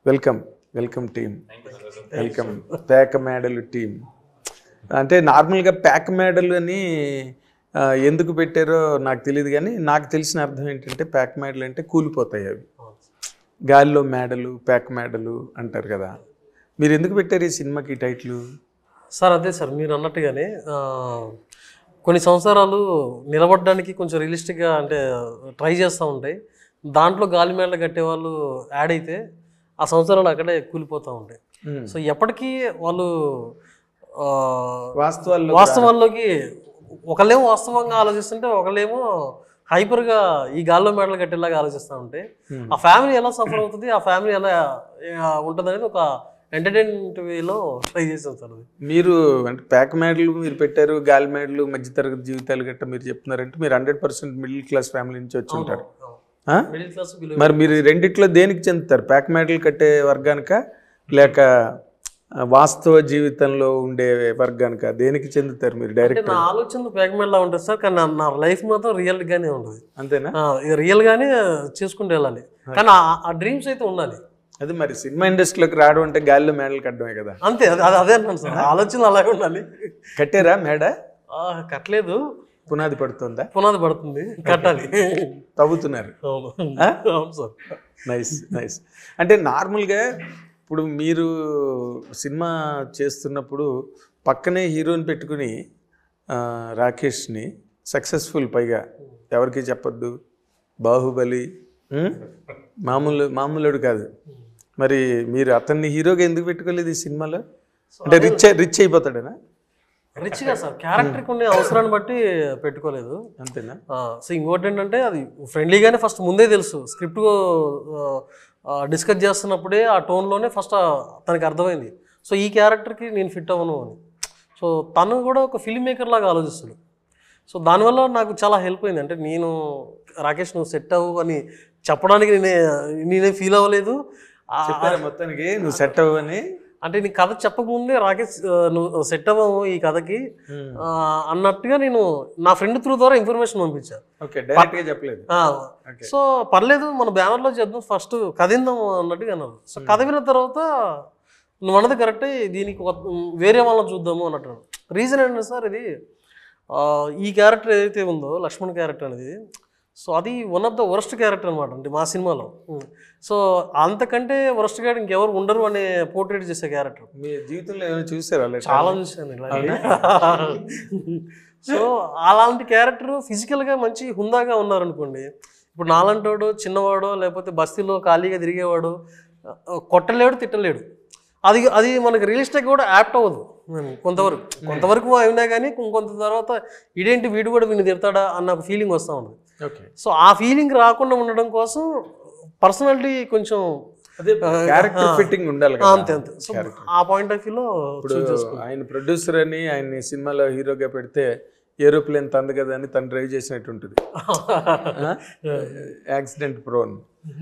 Welcome welcome team, welcome పేక మేడలు team. అంటే నార్మల్గా పేక మేడలు అని ఎందుకు పెట్టారో నాకు తెలియదు, కానీ నాకు తెలిసిన అర్థం ఏంటంటే పేక మేడలు అంటే కూలిపోతాయి, అవి గాలిలో మేడలు పేక మేడలు అంటారు కదా. మీరు ఎందుకు పెట్టారు ఈ సినిమాకి టైటిల్? సార్ అదే సార్ మీరు అన్నట్టుగానే కొన్ని సంవత్సరాలు నిలబడడానికి కొంచెం రియలిస్టిక్గా అంటే ట్రై చేస్తూ ఉంటాయి. దాంట్లో గాలి మేడలు కట్టేవాళ్ళు యాడ్ అయితే ఆ సంవత్సరాలు అక్కడే కూలిపోతూ ఉంటాయి. సో ఎప్పటికీ వాళ్ళు వాస్తవాల్లోకి ఒకళ్ళేమో వాస్తవంగా ఆలోచిస్తుంటే ఒకళ్ళేమో హైపర్గా ఈ గాల్లో మేడలు కట్టేలాగా ఆలోచిస్తూ ఉంటే ఆ ఫ్యామిలీ ఎలా సఫర్ అవుతుంది, ఆ ఫ్యామిలీ ఎలా ఉంటుంది అనేది ఒక ఎంటర్టైన్మెంట్ వేలో ట్రై చేసాం సార్. అది మీరు అంటే పేక మేడలు మీరు పెట్టారు, గాలి మేడలు మధ్యతరగతి జీవితాలు గట్రా మీరు చెప్తున్నారంటే మీరు 100% మిడిల్ క్లాస్ ఫ్యామిలీ నుంచి వచ్చి ఉంటారు. మిడిల్ క్లాస్ మరి మీరు రెండిట్లో దేనికి చెందుతారు? పేక మేడలు కట్టే వర్గానిక లేక వాస్తవ జీవితంలో ఉండే వర్గానిక? దేనికి చెందుతారు మీరు? డైరెక్ట్ నా ఆలోచన పేక మేడలా ఉంటుంది సార్, కానీ నా లైఫ్ మాత్రం రియల్గానే ఉంటుంది. అంతేనా? రియల్గానే చేసుకుంటూ వెళ్ళాలి, కానీ ఆ డ్రీమ్స్ అయితే ఉండాలి. అది మరి సినిమా ఇండస్ట్రీలోకి రావడం అంటే గాలిలో మేడలు కట్టడమే కదా. అంతే, అదే అంటాను సార్, ఆలోచన అలాగే ఉండాలి. కట్టారా మేడ? కట్టలేదు, పునాది పడుతుందా? పునాది పడుతుంది, కట్టాలి. తవ్వుతున్నారు. అవును సార్. Nice nice. అంటే నార్మల్గా ఇప్పుడు మీరు సినిమా చేస్తున్నప్పుడు పక్కనే హీరోని పెట్టుకుని రాకేష్ని సక్సెస్ఫుల్, పైగా ఎవరికి చెప్పొద్దు, బాహుబలి, మామూలుడు కాదు. మరి మీరు అతన్ని హీరోగా ఎందుకు పెట్టుకోలేదు ఈ సినిమాలో? అంటే రిచ్ అయిపోతాడేనా? రిచ్గా సార్ క్యారెక్టర్కి ఉండే అవసరాన్ని బట్టి పెట్టుకోలేదు, అంతేనా? సో ఇంకోటి ఏంటంటే అది ఫ్రెండ్లీగానే ఫస్ట్ ముందే తెలుసు, స్క్రిప్ట్ డిస్కస్ చేస్తున్నప్పుడే ఆ టోన్లోనే ఫస్ట్ తనకి అర్థమైంది, సో ఈ క్యారెక్టర్కి నేను ఫిట్ అవ్వను అని. సో తను కూడా ఒక ఫిల్మ్ మేకర్ లాగా ఆలోచిస్తాడు. సో దానివల్ల నాకు చాలా హెల్ప్ అయింది. అంటే నేను రాకేష్ నువ్వు సెట్ అవ్వు అని చెప్పడానికి నేనే ఫీల్ అవ్వలేదు. మొత్తానికి నువ్వు సెట్ అవ్వని అంటే నీ కథ చెప్పకముందే రాకేష్ నువ్వు సెట్ అవ్వవు ఈ కథకి అన్నట్టుగా నేను నా ఫ్రెండ్ త్రూ ద్వారా ఇన్ఫర్మేషన్ పంపించాను. సో పర్లేదు మన బ్యానర్లో చేద్దాం, ఫస్ట్ కథ విందాం అన్నట్టుగా అన్నారు. సో కథ విన్న తర్వాత నువ్వు అన్నది కరెక్టే, దీనికి వేరే వాళ్ళని చూద్దాము అన్నట్టు. రీజన్ ఏంటంటే సార్, ఇది ఈ క్యారెక్టర్ ఏదైతే ఉందో లక్ష్మణ్ క్యారెక్టర్ అనేది, సో అది one of the worst character అనమాట. అంటే మా సినిమాలో సో అంతకంటే వరస్ట్ క్యారెక్టర్ ఇంకెవరు ఉండరు అనే పోర్ట్రేట్ చేసే క్యారెక్టర్. మీ జీవితంలో ఏమైనా చూసారా? చాలా చూసాను ఇలా. సో అలాంటి క్యారెక్టర్ ఫిజికల్గా మంచి హుందాగా ఉన్నారనుకోండి, ఇప్పుడు నాలంటోడు చిన్నవాడో లేకపోతే బస్తీలో ఖాళీగా తిరిగేవాడు కొట్టలేడు తిట్టలేడు, అది మనకి రియలిస్టిక్ కూడా యాప్ట్ అవ్వదు. కొంతవరకు అయినా కానీ కొంత తర్వాత ఇదేంటి వీడు కూడా వీడిని తిడతాడా అన్న ఫీలింగ్ వస్తూ ఉంది. సో ఆ ఫీలింగ్ రాకుండా ఉండడం కోసం పర్సనాలిటీ కొంచెం క్యారెక్టర్ ఫిట్టింగ్ ఉండాలి. అంతే. సో ఆ పాయింట్ ఆఫ్ వ్యూలో ఆయన ప్రొడ్యూసర్ అని ఆయన్ని సినిమాలో హీరోగా పెడితే ఏరోప్లేన్ తందు కదా అని తను డ్రైవ్ చేసినట్టు ఉంటుంది, యాక్సిడెంట్ ప్రోన్.